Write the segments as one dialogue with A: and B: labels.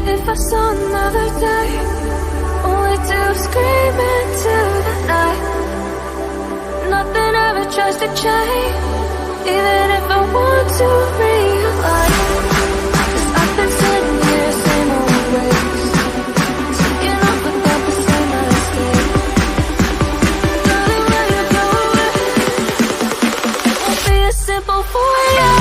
A: If I saw another day, only to scream into the night. Nothing ever tries to change, even if I want to realize. 'Cause I've been sitting here, same old ways, taking off without the same mistake. Darling, when you go away, it won't be as simple for you.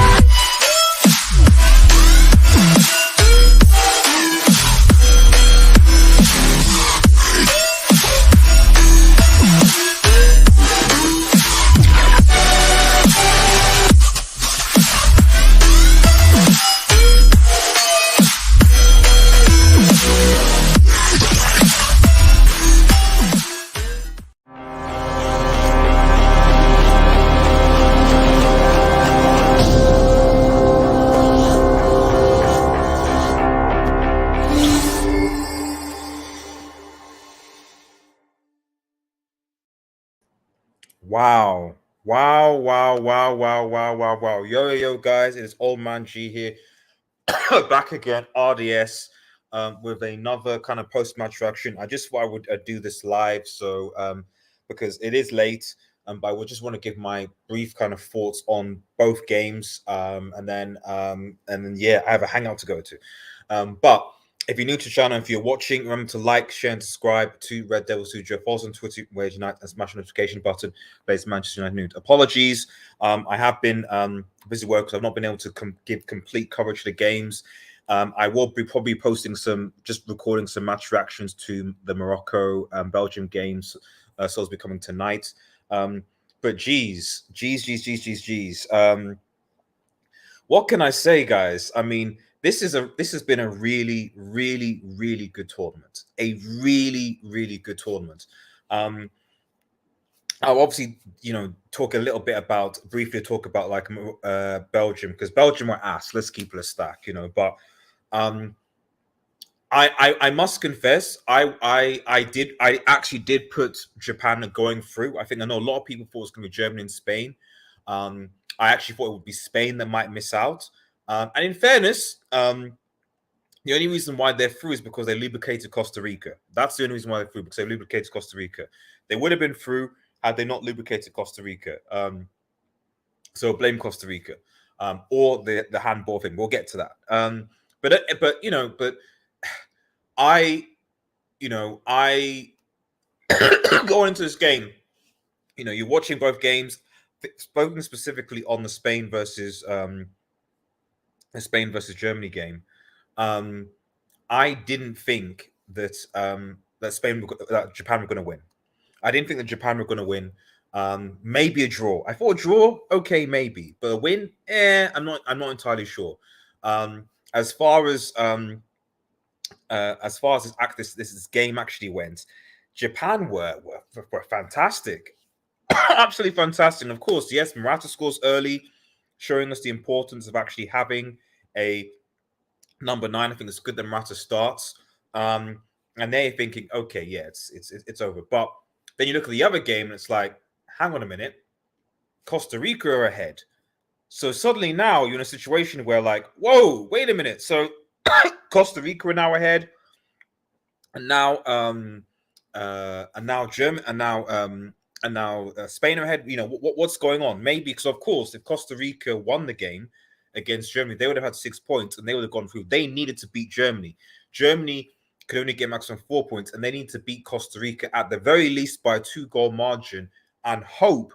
B: Wow. Wow, wow, wow, wow, wow, wow, wow. Yo, guys, it is Old Man G here. Back again, RDS, with another kind of post-match reaction. I just thought I would do this live, so because it is late, but I would just want to give my brief kind of thoughts on both games, and then yeah, I have a hangout to go to. But if you're new to the channel, if you're watching, remember to like, share, and subscribe to Red Devil Studio. Follow us on Twitter, where Unite, and smash the notification button. Based Manchester United News. Apologies, I have been busy work, so I've not been able to give complete coverage of the games. I will be probably posting just recording some match reactions to the Morocco Belgium games. So it's becoming tonight. But geez. What can I say, guys? I mean, this has been a really, really, really good tournament. A really, really good tournament. I'll obviously, talk a little bit briefly talk about like Belgium, because Belgium were ass. Let's keep it a stack, but I must confess, I actually did put Japan going through. I know a lot of people thought it was going to be Germany and Spain. I actually thought it would be Spain that might miss out. And in fairness, the only reason why they're through is because they lubricated Costa Rica. That's the only reason why they're through, because they lubricated Costa Rica. They would have been through had they not lubricated Costa Rica. So blame Costa Rica, or the handball thing. We'll get to that. But I going into this game, you're watching both games, spoken specifically on the Spain versus Germany game. I didn't think that that Japan were going to win. I didn't think that Japan were going to win. Maybe a draw. I thought a draw, okay, maybe, but a win, I'm not entirely sure. As far as this game actually went, Japan were fantastic, absolutely fantastic. And of course, yes, Morata scores early, showing us the importance of actually having a number 9. I think it's good that Morata starts. And they're thinking, okay, yeah, it's over. But then you look at the other game, and it's like, hang on a minute, Costa Rica are ahead. So suddenly now you're in a situation where, like, whoa, wait a minute. So Costa Rica are now ahead, and now Germany, and now Spain are ahead. What's going on? Maybe because, of course, if Costa Rica won the game against Germany, they would have had 6 points and they would have gone through. They needed to beat Germany. Germany could only get maximum 4 points, and they need to beat Costa Rica at the very least by a 2-goal margin, and hope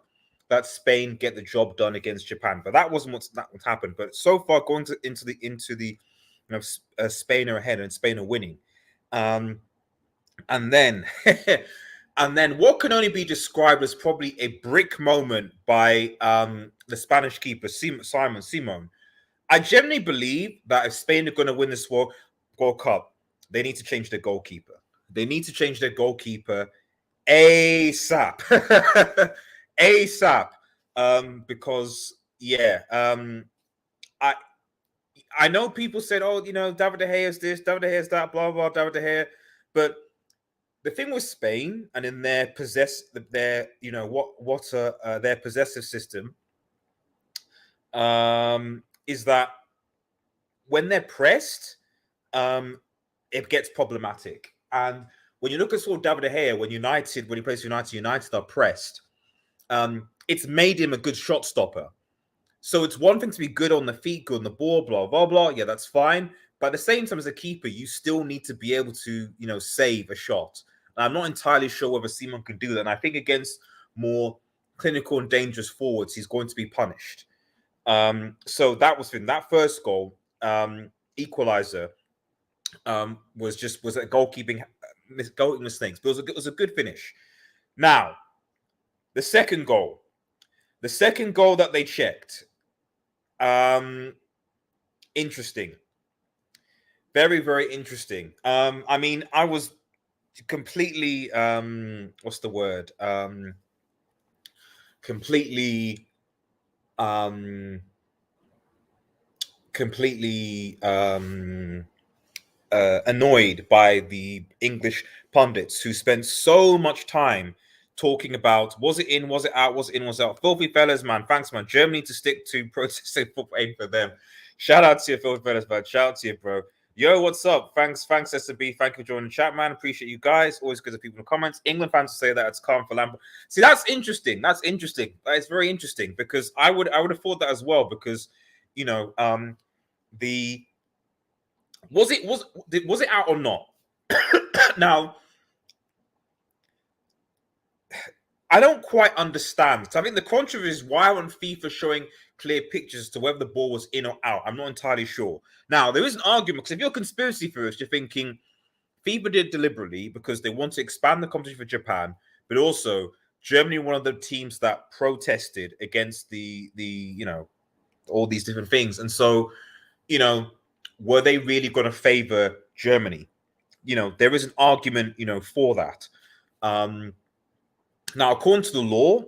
B: that Spain get the job done against Japan. But that wasn't what happened. But so far, going into the Spain are ahead and Spain are winning. And then what can only be described as probably a brick moment by the Spanish keeper, Simon Simon. I genuinely believe that if Spain are going to win this World Cup, they need to change their goalkeeper. They need to change their goalkeeper ASAP. ASAP. Because, yeah, I know people said, oh, David De Gea is this, David De Gea is that, blah, blah, David De Gea. But the thing with Spain and in their their possessive system is that when they're pressed, it gets problematic. And when you look at sort of David De Gea, when he plays for United are pressed, it's made him a good shot stopper. So it's one thing to be good on the feet, good on the ball, blah, blah, blah. Yeah, that's fine. But at the same time, as a keeper, you still need to be able to, save a shot. And I'm not entirely sure whether Simon can do that. And I think against more clinical and dangerous forwards, he's going to be punished. So that was that first goal, equalizer, was a goalkeeping mistakes. But it was a good finish. Now, the second goal that they checked, interesting, very, very interesting. I mean, I was completely what's the word? Completely annoyed by the English pundits who spent so much time talking about was it in, was it out, was it in, was it out. Filthy fellas, man. Thanks, man. Germany to stick to protesting for aim for them. Shout out to you, filthy fellas, man. Shout out to you, bro. Yo, what's up? Thanks, SB. Thank you for joining the chat, man. Appreciate you guys. Always good to people in the comments. England fans say that it's calm for Lampard. See, that's interesting. That's interesting. It's very interesting because I would have thought that as well because, was it out or not? Now, I don't quite understand. So I think the controversy is why aren't FIFA showing clear pictures to whether the ball was in or out? I'm not entirely sure. Now, there is an argument because if you're a conspiracy theorist, you're thinking FIFA did deliberately because they want to expand the competition for Japan, but also Germany, one of the teams that protested against the all these different things, and so were they really going to favor Germany? There is an argument, for that. Now, according to the law,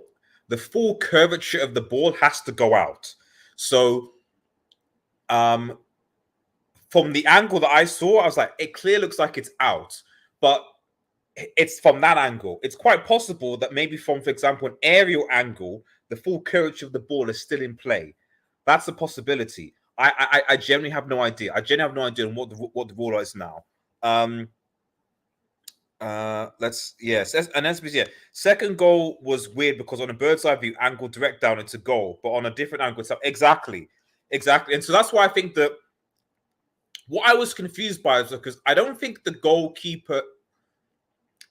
B: the full curvature of the ball has to go out. So, from the angle that I saw, I was like, it clearly looks like it's out. But it's from that angle. It's quite possible that maybe from, for example, an aerial angle, the full curvature of the ball is still in play. That's a possibility. I generally have no idea. I generally have no idea on what the rule is now. Second goal was weird because on a bird's eye view angle, direct down, it's a goal, but on a different angle, it's up. Exactly. And so that's why I think that what I was confused by is because I don't think the goalkeeper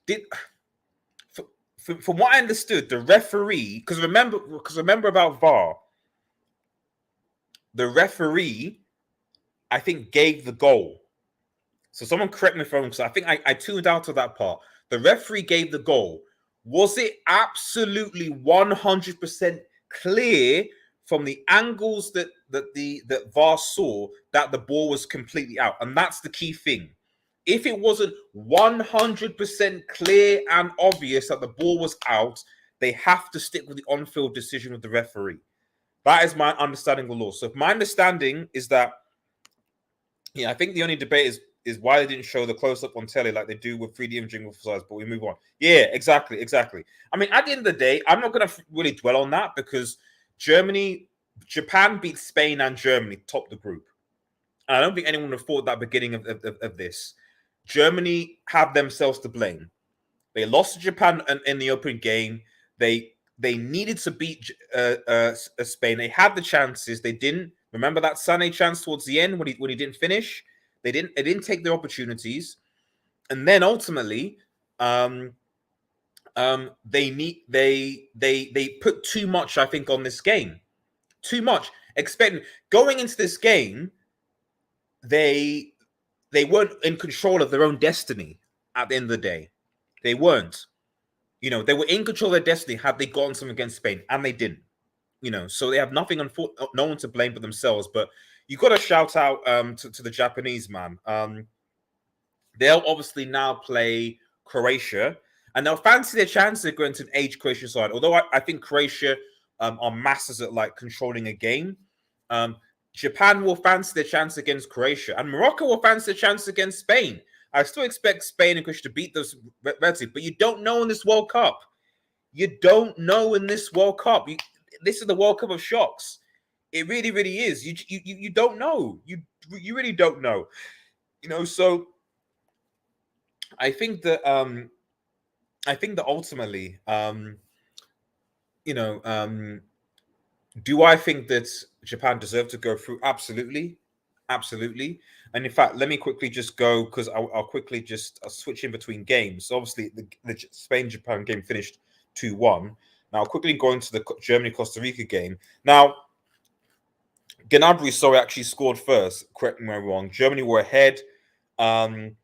B: did. From what I understood, the referee, because remember about VAR, the referee, I think, gave the goal. So someone correct me if I'm wrong, because I think I tuned out of that part. The referee gave the goal. Was it absolutely 100% clear from the angles that VAR saw that the ball was completely out? And that's the key thing. If it wasn't 100% clear and obvious that the ball was out, they have to stick with the on-field decision of the referee. That is my understanding of the law. So if my understanding is that, I think the only debate is why they didn't show the close-up on telly like they do with 3D imaging with size, but we move on. Yeah, exactly. I mean, at the end of the day, I'm not going to really dwell on that because Japan beat Spain and Germany, top the group. And I don't think anyone would have thought that beginning of this. Germany have themselves to blame. They lost to Japan in the opening game. They needed to beat Spain. They had the chances. They didn't. Remember that Sané chance towards the end when he didn't finish? They didn't take their opportunities. And then ultimately, they put too much, I think, on this game. Too much. Going into this game, they weren't in control of their own destiny at the end of the day. They weren't. They were in control of their destiny had they gotten something against Spain, and they didn't. So they have no one to blame but themselves. But you got to shout out to the Japanese, man. They'll obviously now play Croatia, and they'll fancy their chances of going to an age Croatia side. Although I think Croatia are masters at like controlling a game. Japan will fancy their chance against Croatia, and Morocco will fancy their chance against Spain. I still expect Spain and Croatia to beat those Reds, but you don't know in this World Cup. You don't know in this World Cup. This is the World Cup of shocks. It really, really is. You don't know. You really don't know. So I think that ultimately, you know, do I think that Japan deserved to go through? Absolutely, absolutely. And in fact, let me quickly just go because I'll quickly just switch in between games. So obviously, the Spain Japan game finished 2-1. Now, I'll quickly go into the Germany Costa Rica game. Now, Gnabry, sorry, actually scored first. Correct me if I'm wrong. Germany were ahead. Um,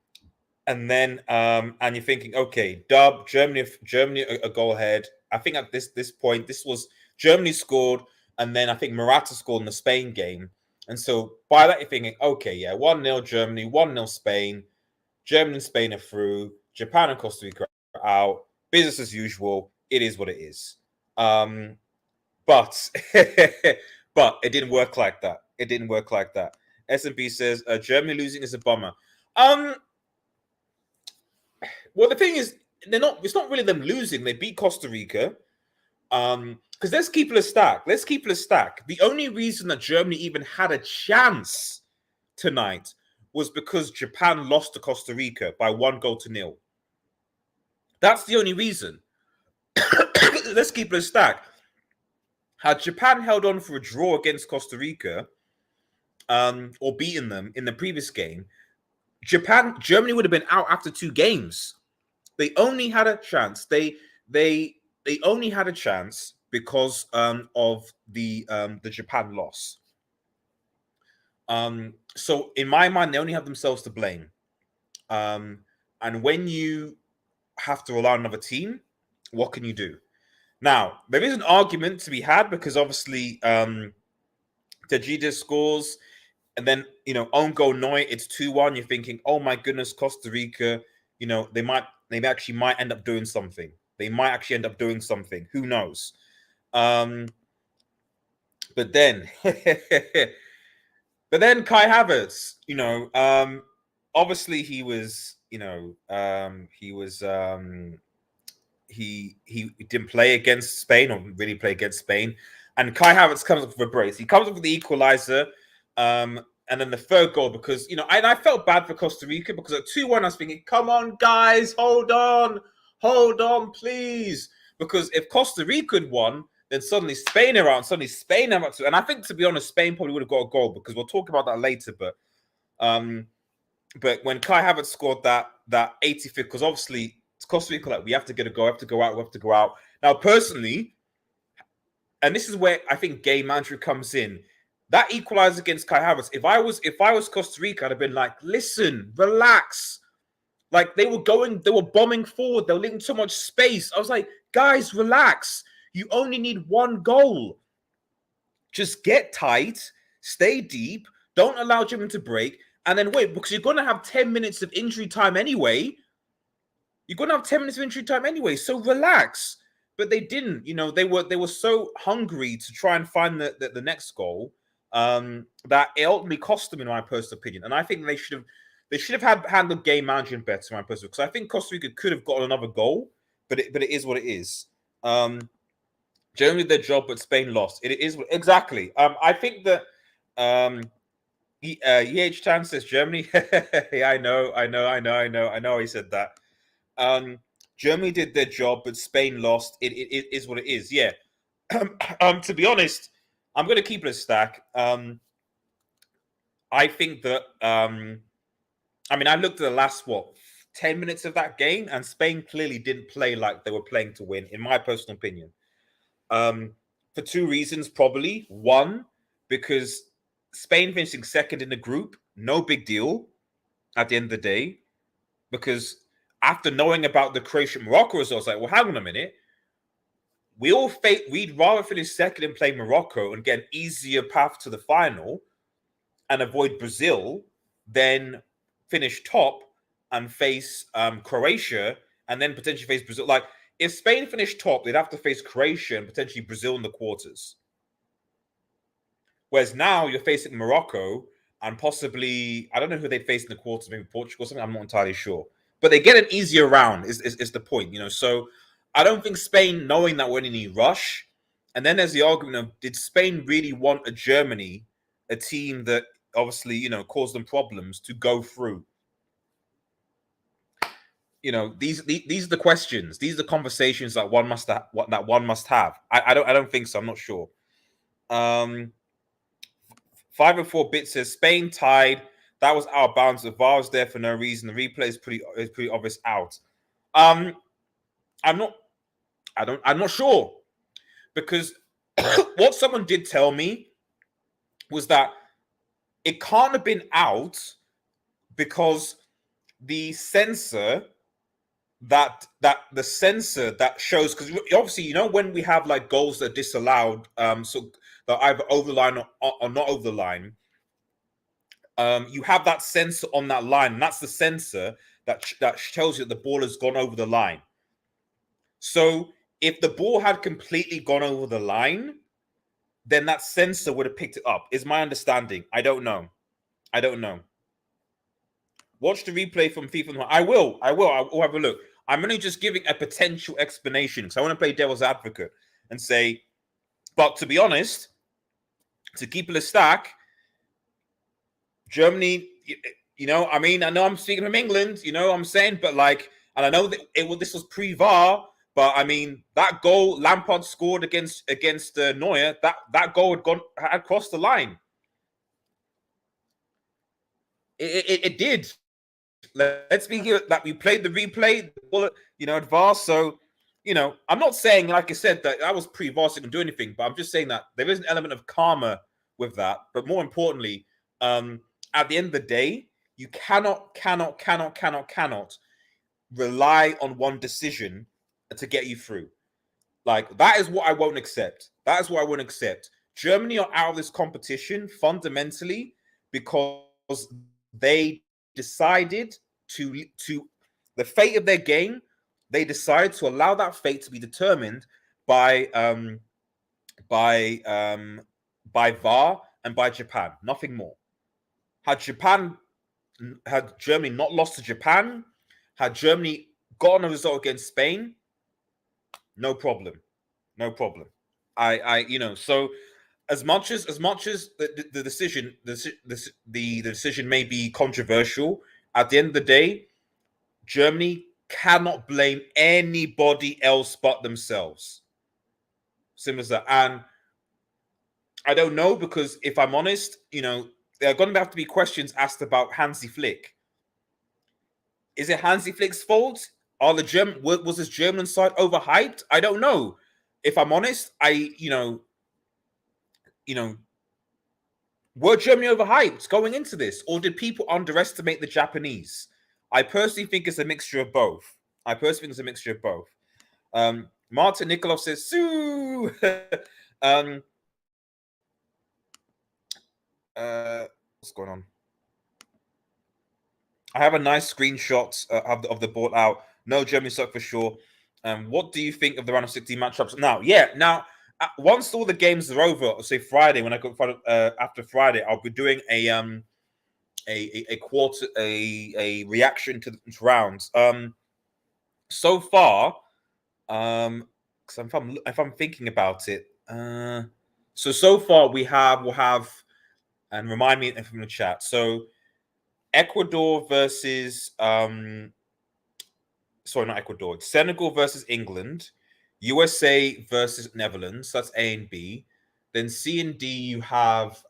B: and then and you're thinking, okay, dub Germany a goal ahead. I think at this point, this was Germany scored, and then I think Morata scored in the Spain game. And so by that you're thinking, okay, yeah, 1-0 Germany, 1-0 Spain. Germany and Spain are through. Japan and Costa Rica are out. Business as usual. It is what it is. But but it didn't work like that. It didn't work like that. S&B says Germany losing is a bummer. Well, the thing is, they're not. It's not really them losing. They beat Costa Rica. Because let's keep it a stack. Let's keep it a stack. The only reason that Germany even had a chance tonight was because Japan lost to Costa Rica by 1-0. That's the only reason. Let's keep it a stack. Had Japan held on for a draw against Costa Rica, or beaten them in the previous game, Germany would have been out after 2 games. They only had a chance. They only had a chance because of the Japan loss. So in my mind, they only have themselves to blame. And when you have to rely on another team, what can you do? Now, there is an argument to be had because obviously Tejida scores, and then own goal Noy, it's 2-1. You're thinking, oh my goodness, Costa Rica, they actually might end up doing something. They might actually end up doing something. Who knows? But then Kai Havertz, obviously he was, he didn't play against Spain or really play against Spain. And Kai Havertz comes up with a brace. He comes up with the equalizer. And then the third goal, because, and I felt bad for Costa Rica because at 2-1, I was thinking, come on, guys, hold on, please. Because if Costa Rica had won, then suddenly Spain are out, suddenly Spain are out too. And I think, to be honest, Spain probably would have got a goal because we'll talk about that later. But when Kai Havertz scored that 85th, because obviously Costa Rica, like, we have to get a goal, we have to go out. Now, personally, and this is where I think game management comes in. That equalized against Kai Havertz. If I was Costa Rica, I'd have been like, listen, relax. Like, they were bombing forward. They were leaving so much space. I was like, guys, relax. You only need 1 goal. Just get tight, stay deep, don't allow Germany to break, and then wait, because you're going to have 10 minutes of injury time anyway. So relax. But they didn't. They were so hungry to try and find the next goal that it ultimately cost them, in my personal opinion. And I think they should have handled game management better, in my personal, because I think Costa Rica could have gotten another goal, but it is what it is. Generally their job, but Spain lost. It is exactly. I think that Tan says Germany. Yeah, I know. He said that. Germany did their job, but Spain lost. It is what it is. Yeah. To be honest, I'm going to keep it a stack. I think that. I looked at the last 10 minutes of that game, and Spain clearly didn't play like they were playing to win, in my personal opinion. For 2 reasons, probably. One, because Spain finishing second in the group, no big deal at the end of the day. Because after knowing about the Croatia-Morocco results, like, well, hang on a minute. We'd rather finish second and play Morocco and get an easier path to the final and avoid Brazil than finish top and face Croatia and then potentially face Brazil. Like, if Spain finished top, they'd have to face Croatia and potentially Brazil in the quarters. Whereas now you're facing Morocco and possibly, I don't know who they face in the quarters, maybe Portugal or something, I'm not entirely sure. But they get an easier round is the point, So I don't think Spain, knowing that we're in any rush, and then there's the argument of, did Spain really want a Germany, a team that obviously, caused them problems, to go through? these are the questions. These are the conversations that one must have. I don't think so. I'm not sure. 504 bit says Spain tied. That was out of bounds. The VAR was there for no reason. The replay is pretty obvious out. I'm not sure, because what someone did tell me was that it can't have been out because the sensor that shows, because obviously when we have like goals that are disallowed, so they're either over the line or not over the line, you have that sensor on that line, and that's the sensor that tells you that the ball has gone over the line. So if the ball had completely gone over the line, then that sensor would have picked it up, is my understanding. I don't know. Watch the replay from FIFA. I will have a look. I'm only just giving a potential explanation because I want to play devil's advocate and say, but to be honest, to keep it a stack, Germany, I know I'm speaking from England, I'm saying, but like, and I know that this was pre-VAR, but I mean, that goal Lampard scored against Neuer, that goal had crossed the line. It did. Let's be here that we played the replay, at VAR. So, I'm not saying, like I said, that was pre-VAR, so it can do anything, but I'm just saying that there is an element of karma with that. But more importantly, at the end of the day, you cannot rely on one decision to get you through. Like, that is what I won't accept. Germany are out of this competition fundamentally because they decided to the fate of their game. They decided to allow that fate to be determined by VAR and by Japan. Nothing more. Had Germany not lost to Japan, had Germany gotten a result against Spain, no problem. So as much as the decision may be controversial, at the end of the day, Germany cannot blame anybody else but themselves. Simple as that. And I don't know, because if I'm honest, there are going to have to be questions asked about Hansi Flick. Is it Hansi Flick's fault? Was this German side overhyped? I don't know. If I'm honest, were Germany overhyped going into this, or did people underestimate the Japanese? I personally think it's a mixture of both. Martin Nikolov says, Sue! What's going on? I have a nice screenshot of the ball out. No, Germany suck for sure. What do you think of the round of 16 matchups now? Once all the games are over, say Friday, when I go after Friday, I'll be doing a reaction to the rounds. So far, because if I'm thinking about it, so far we'll have, and remind me from the chat. So Ecuador versus not Ecuador. Senegal versus England. USA versus Netherlands. That's A and B. Then C and D, you have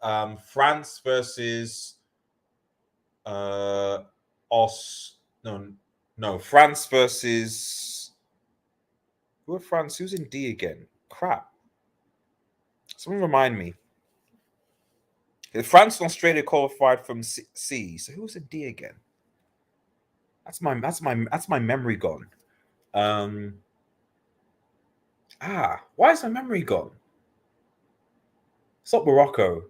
B: France versus France versus who are France? Who's in D again? Crap. Someone remind me. France and Australia qualified from C. So who's in D again? That's my memory gone. Why is my memory gone? It's not Morocco.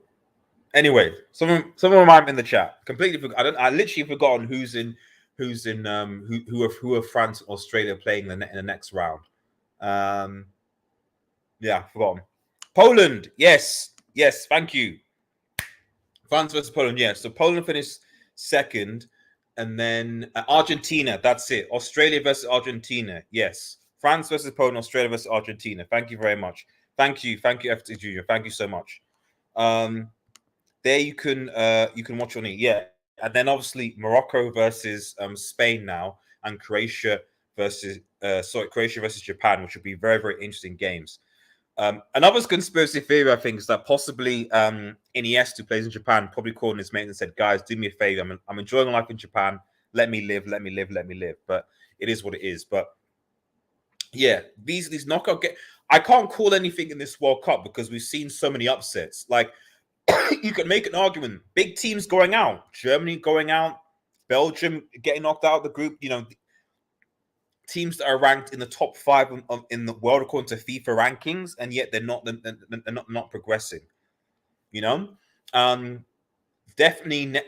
B: Anyway, someone remind me in the chat. Completely I literally forgotten who are France and Australia playing in the next round. Forgotten. Poland, yes, thank you. France versus Poland, yes. So Poland finished second, and then Argentina. That's it. Australia versus Argentina. Yes. France versus Poland. Australia versus Argentina. Thank you very much. Thank you, FT Junior. Thank you so much. There you can watch on it. Yeah, and then obviously Morocco versus Spain now, and Croatia versus Japan, which would be very, very interesting games. Another conspiracy theory, I think, is that possibly Iniesta, who plays in Japan, probably called his mate and said, "Guys, do me a favor. I'm enjoying life in Japan. Let me live. Let me live. Let me live." But it is what it is. But yeah, these knockout games, I can't call anything in this World Cup because we've seen so many upsets. Like you can make an argument: big teams going out, Germany going out, Belgium getting knocked out of the group. Teams that are ranked in the top 5 in the world according to FIFA rankings, and yet they're not progressing. Definitely.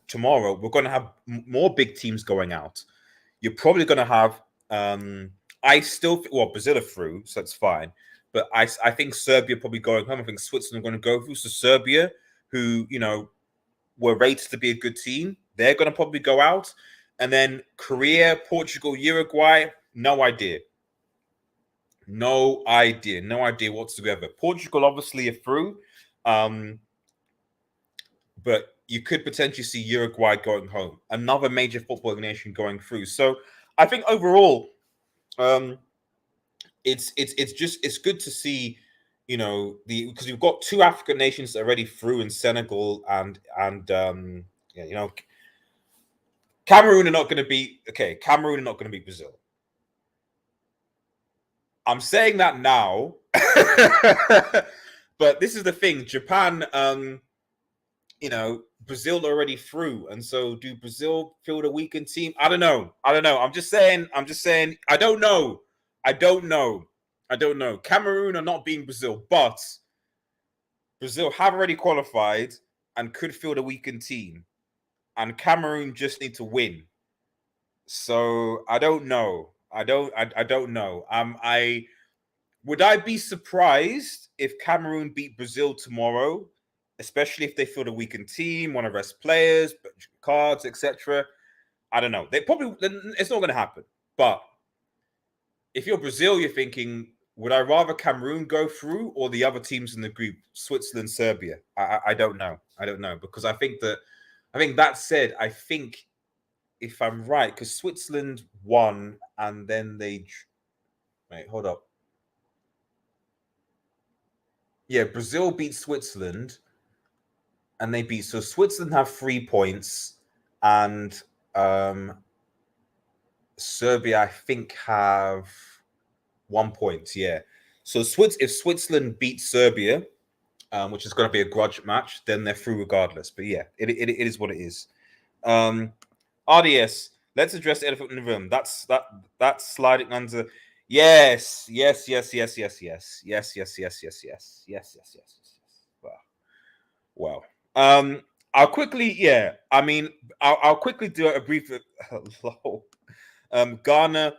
B: Tomorrow we're going to have more big teams going out. You're probably going to have. I still Brazil are through, so that's fine. But I think Serbia probably going home. I think Switzerland are going to go through. So Serbia, who were rated to be a good team, they're going to probably go out. And then Korea, Portugal, Uruguay, no idea. No idea whatsoever. Portugal obviously are through. But you could potentially see Uruguay going home. Another major football nation going through. So I think overall, it's good to see, because we've got 2 African nations already through in Senegal and Cameroon are not going to beat. Okay, Cameroon are not going to beat Brazil. I'm saying that now, but this is the thing. Japan, Brazil are already through, and so do Brazil field a weakened team? I don't know. I'm just saying. I don't know. Cameroon are not beating Brazil, but Brazil have already qualified and could field a weakened team, and Cameroon just need to win. So I don't know. I don't know. Would I be surprised if Cameroon beat Brazil tomorrow, especially if they field a weakened team, want to rest players, cards, etc. I don't know. It's not going to happen. But if you're Brazil, you're thinking, would I rather Cameroon go through or the other teams in the group, Switzerland, Serbia? I don't know. Because I think that said, I think if I'm right, because Switzerland won and then wait, hold up. Yeah, Brazil beat Switzerland and so Switzerland have 3 points and Serbia, I think, have 1 point. Yeah. So if Switzerland beats Serbia, which is going to be a grudge match, then they're through regardless. But yeah, it is what it is. RDS, let's address the elephant in the room. That's sliding under. Yes. Wow. I'll quickly, I'll quickly do a brief. Ghana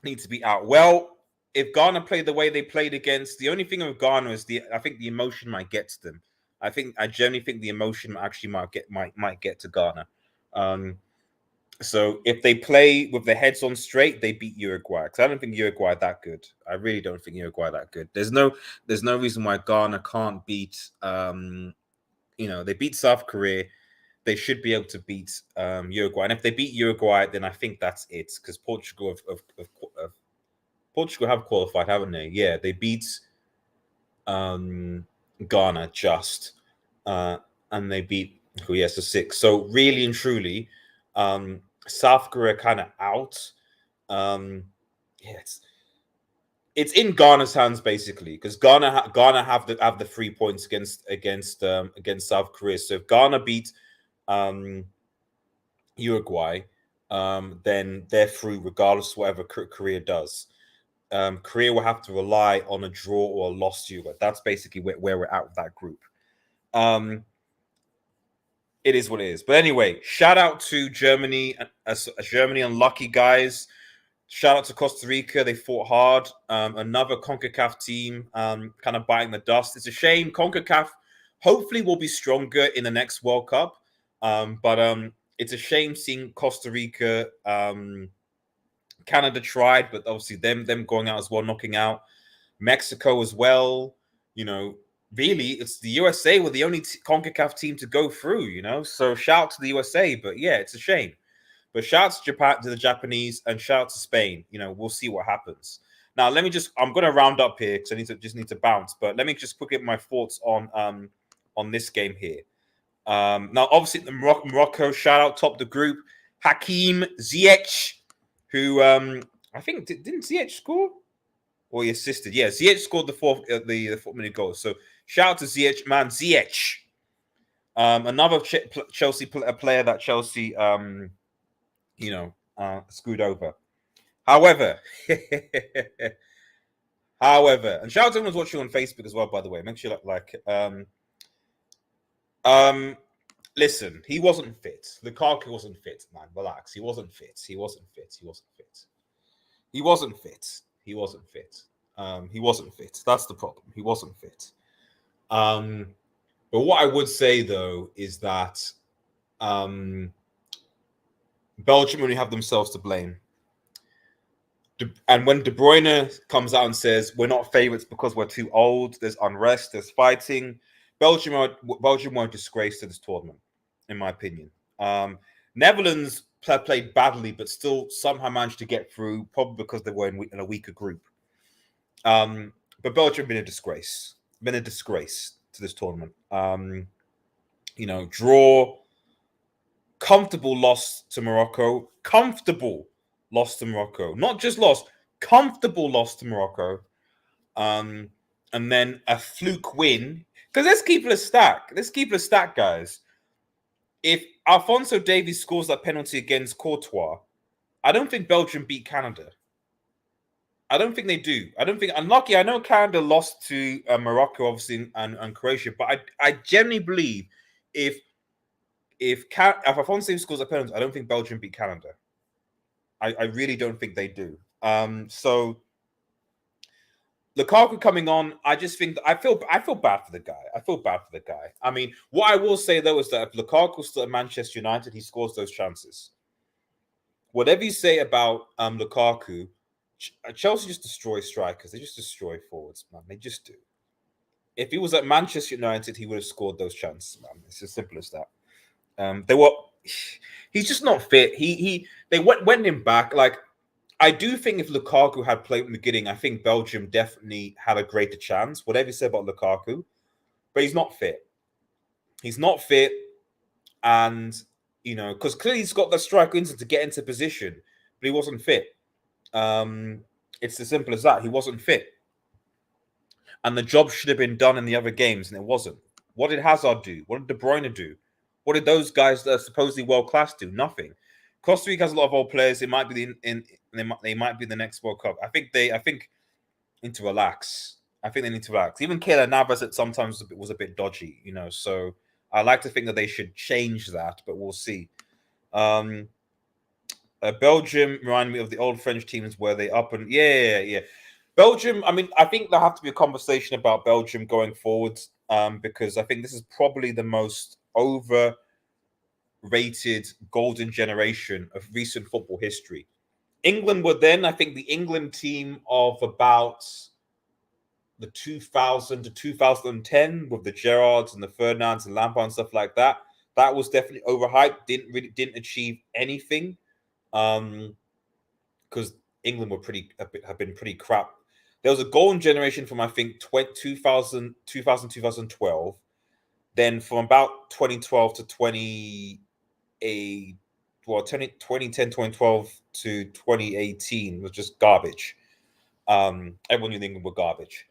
B: need to be out. Well, if Ghana play the way they played against, the only thing with Ghana is I think the emotion might get to them. I generally think the emotion actually might get to Ghana. So if they play with their heads on straight, they beat Uruguay. Because I don't think Uruguay are that good. I really don't think Uruguay are that good. There's no reason why Ghana can't beat. They beat South Korea. They should be able to beat Uruguay. And if they beat Uruguay, then I think that's it. Because Portugal have qualified, haven't they? Yeah, they beat Ghana just, and they beat so 6. So really and truly, South Korea kind of out. It's in Ghana's hands basically because Ghana have the 3 points against South Korea. So if Ghana beat Uruguay, then they're through regardless of whatever Korea does. Korea will have to rely on a draw or a loss to Uruguay. That's basically where we're at with that group. It is what it is. But anyway, shout out to Germany. Germany unlucky guys. Shout out to Costa Rica. They fought hard. Another CONCACAF team kind of biting the dust. It's a shame. CONCACAF hopefully will be stronger in the next World Cup. But it's a shame seeing Costa Rica. Canada tried, but obviously them going out as well, knocking out Mexico as well. really, it's the USA were the only CONCACAF team to go through, you know. So shout out to the USA, but yeah, it's a shame. But shout out to Japan, to the Japanese, and shout out to Spain. You know, we'll see what happens. Now, let me I'm going to round up here because I need to bounce. But let me just quickly get my thoughts on this game here. Now, obviously, the Morocco shout out top the group. Hakim Ziyech, who I think didn't Ziyech score? Or he assisted. Yeah, Ziyech scored the 4th minute goal. So shout out to Ziyech, man. Ziyech, another Chelsea player that Chelsea screwed over. However, and shout out to everyone who's watching on Facebook as well. By the way, make sure listen, he wasn't fit. Lukaku wasn't fit, man. Relax. He wasn't fit. He wasn't fit. He wasn't fit. He wasn't fit. He wasn't fit. He wasn't fit. That's the problem. He wasn't fit. But what I would say though is that Belgium only have themselves to blame. And when De Bruyne comes out and says we're not favourites because we're too old, there's unrest, there's fighting, Belgium were a disgrace to this tournament, in my opinion. Netherlands played badly, but still somehow managed to get through, probably because they were in a weaker group. But Belgium been a disgrace to this tournament. Draw, comfortable loss to Morocco, not just loss, comfortable loss to Morocco, and then a fluke win. Because let's keep it a stack, guys. If Alphonso Davies scores that penalty against Courtois, I don't think Belgium beat Canada. I don't think they do. I don't think, unlucky. I know Canada lost to Morocco, obviously, and Croatia, but I genuinely believe if Alphonso Davies scores a penalty, I don't think Belgium beat Canada. I really don't think they do. So Lukaku coming on, I just think that I feel bad for the guy. I mean, what I will say though is that if Lukaku's still at Manchester United, he scores those chances. Whatever you say about Lukaku, Chelsea just destroy strikers. They just destroy forwards, man. They just do. If he was at Manchester United, he would have scored those chances, man. It's as simple as that. He's just not fit. They went him back. Like, I do think if Lukaku had played in the beginning, I think Belgium definitely had a greater chance. Whatever you say about Lukaku, but he's not fit. He's not fit, and because clearly he's got the striker instinct to get into position, but he wasn't fit. It's as simple as that. He wasn't fit, and the job should have been done in the other games, and it wasn't. What did Hazard do? What did De Bruyne do? What did those guys that are supposedly world class do? Nothing. Costa Rica has a lot of old players. They might be they might be the next World Cup. I think they need to relax. I think they need to relax. Even Keylor Navas at sometimes was a bit dodgy, So I like to think that they should change that, but we'll see. Belgium remind me of the old French teams where they up and yeah. Belgium. I mean, I think there'll have to be a conversation about Belgium going forward, because I think this is probably the most overrated golden generation of recent football history. England were then, I think, the England team of about the 2000 to 2010 with the Gerrards and the Ferdinands and Lampard and stuff like that. That was definitely overhyped. Didn't achieve anything, because England have been pretty crap. There was a golden generation from I think 2000 2012. Then from about 2012 to 2010, 2012 to 2018 was just garbage. Everyone knew England were garbage.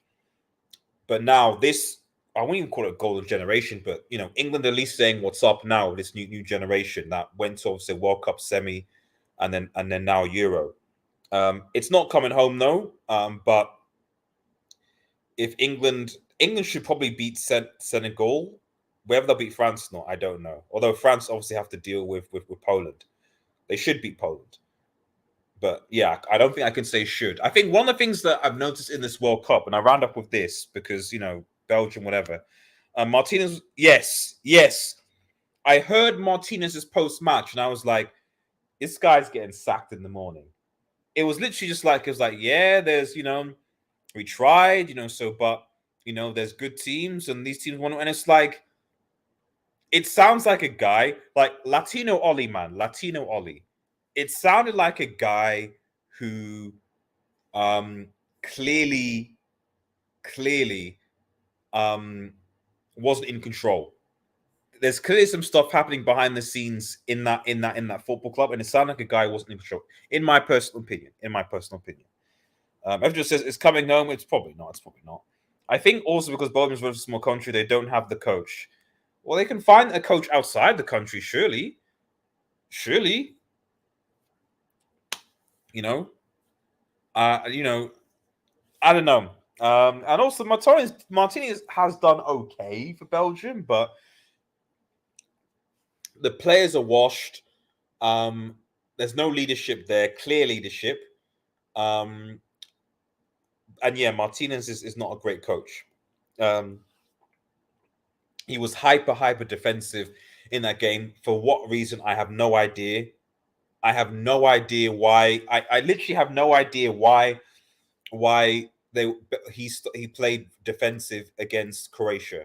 B: But now this, I won't even call it a golden generation, but England at least saying what's up now, this new generation that went to obviously World Cup semi and then now Euro. It's not coming home though. But if England should probably beat Senegal. Whether they'll beat France or not, I don't know. Although France obviously have to deal with Poland. They should beat Poland. But yeah, I don't think I can say should. I think one of the things that I've noticed in this World Cup, and I round up with this because, Belgium, whatever. Martinez, yes. I heard Martinez's post-match and I was like, this guy's getting sacked in the morning. It was literally just like, yeah, there's, we tried, but You know, there's good teams, and these teams want to, and it's like, it sounds like a guy like Latino Ollie, man, Latino Ollie. It sounded like a guy who um clearly, clearly um wasn't in control. There's clearly some stuff happening behind the scenes in that football club, and it sounded like a guy who wasn't in control. In my personal opinion, everyone says it's coming home. It's probably not. It's probably not. I think also because Belgium's a small country, they don't have the coach. Well, they can find a coach outside the country, surely. Surely, you know. You know, I don't know. And also Martinez has done okay for Belgium, but the players are washed. There's no leadership there, clear leadership. And yeah, Martinez is not a great coach. He was hyper defensive in that game. For what reason? I have no idea. I have no idea why. I literally have no idea why he played defensive against Croatia,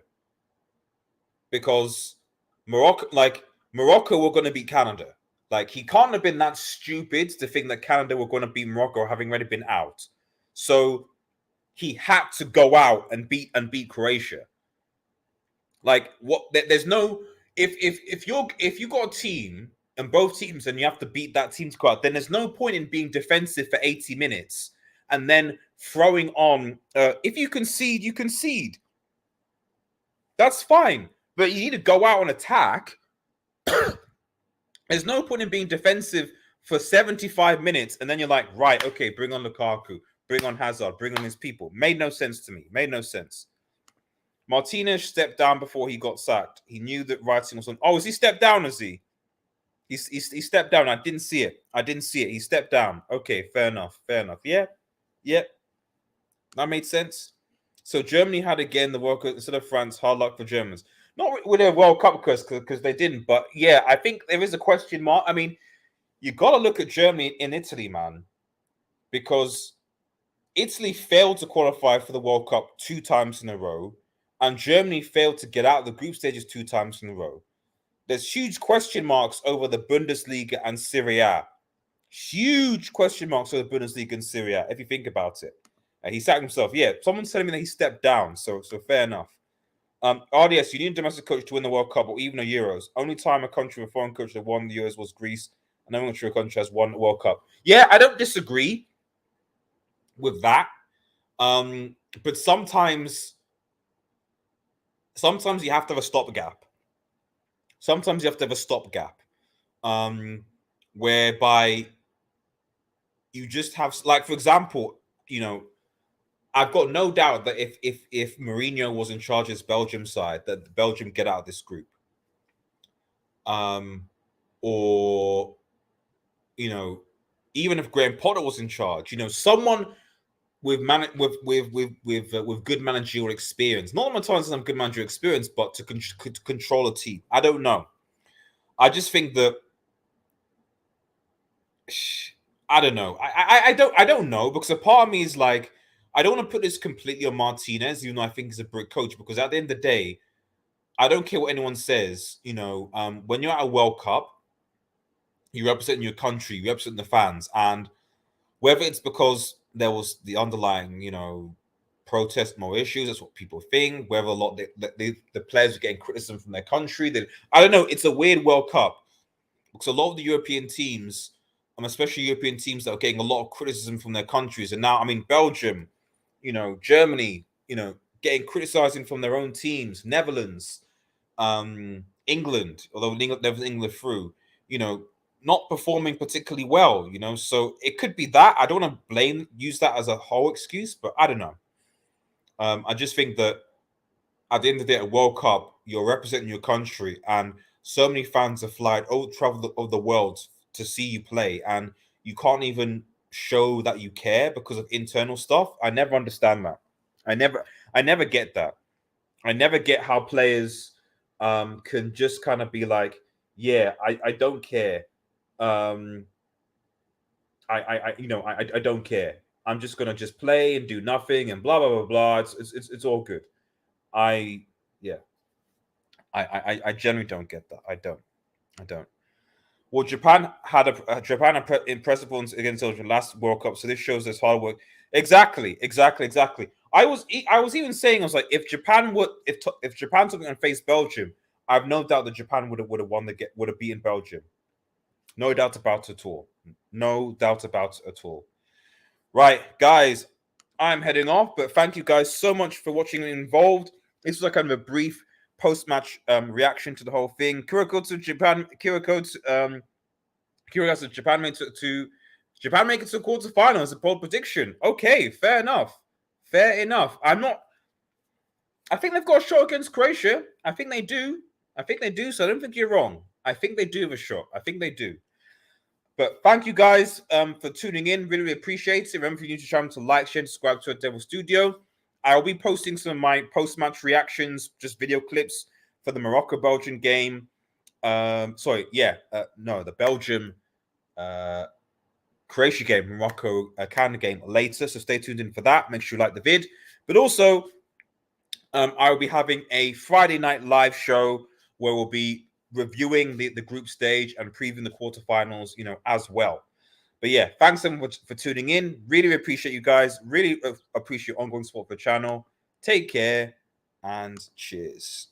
B: because Morocco were going to beat Canada. Like, he can't have been that stupid to think that Canada were going to beat Morocco having already been out. So he had to go out and beat Croatia. Like, what? There's no, if you got a team and both teams and you have to beat that team to go out, then there's no point in being defensive for 80 minutes and then throwing on. If you concede, you concede. That's fine, but you need to go out and attack. There's no point in being defensive for 75 minutes and then you're like, right, okay, bring on Lukaku, bring on Hazard, bring on his people. Made no sense to me. Made no sense. Martinez stepped down before he got sacked. He knew that writing was on. Oh, has he stepped down? Has he? He stepped down. I didn't see it. He stepped down. Okay, fair enough. Yeah. That made sense. So Germany had again the World Cup instead of France. Hard luck for Germans. Not with their World Cup because they didn't. But yeah, I think there is a question mark. I mean, you got to look at Germany in Italy, man, because Italy failed to qualify for the World Cup 2 times in a row, and Germany failed to get out of the group stages 2 times in a row. There's huge question marks over the Bundesliga and Serie A. Huge question marks over the Bundesliga and Serie A, if you think about it. He sacked himself. Yeah, someone's telling me that he stepped down, so fair enough. RDS, you need a domestic coach to win the World Cup or even the Euros. Only time a country with a foreign coach that won the Euros was Greece, and no country has won the World Cup. Yeah, I don't disagree with that. But sometimes you have to have a stopgap. Whereby you just have, like, for example, you know, I've got no doubt that if Mourinho was in charge of his Belgium side, that Belgium get out of this group. Or, you know, even if Graham Potter was in charge, you know, someone with good managerial experience. Not on terms of good managerial experience, but to control a team. I don't know. I just think that I don't know. I don't know, because a part of me is like, I don't want to put this completely on Martinez, even though I think he's a great coach, because at the end of the day, I don't care what anyone says. You know, when you're at a World Cup, you represent your country, you represent the fans, and whether it's because there was the underlying, you know, protest, more issues, that's what people think. Whether a lot the players are getting criticism from their country, I don't know. It's a weird World Cup because a lot of the European teams, especially European teams that are getting a lot of criticism from their countries, and now, I mean, Belgium, you know, Germany, you know, getting criticizing from their own teams, Netherlands, England, although England through, you know, not performing particularly well, you know, so it could be that. I don't want to use that as a whole excuse, but I don't know. I just think that at the end of the day, at World Cup, you're representing your country, and so many fans have traveled of the world to see you play, and you can't even show that you care because of internal stuff. I never understand that. I never get that. I never get how players can just kind of be like, yeah, I don't care. I don't care. I'm just gonna just play and do nothing and blah blah blah blah. It's all good. I generally don't get that. I don't. Well, Japan had impressive ones against the last World Cup, so this shows us hard work. Exactly. I was even saying, I was like, if Japan took and faced Belgium, I have no doubt that Japan would have won would have beaten Belgium. No doubt about it at all. No doubt about it at all. Right, guys, I'm heading off, but thank you guys so much for watching and involved. This was like kind of a brief post-match reaction to the whole thing. Kiriko to Japan. Kiriko to Japan made to Japan make it to the quarterfinals. A bold prediction. Okay, fair enough. Fair enough. I think they've got a shot against Croatia. I think they do. So I don't think you're wrong. I think they do have a shot. I think they do. But thank you guys for tuning in. Really, really appreciate it. Remember, if you're new to the channel, to like, share, and subscribe to Devil Studio. I'll be posting some of my post-match reactions, just video clips for the Morocco-Belgian game. The Belgium Croatia game, Morocco Canada game later. So stay tuned in for that. Make sure you like the vid. But also, I will be having a Friday night live show where we'll be reviewing the group stage and previewing the quarterfinals, as well. But yeah, thanks so much for tuning in. Really appreciate you guys. Really appreciate your ongoing support for the channel. Take care and cheers.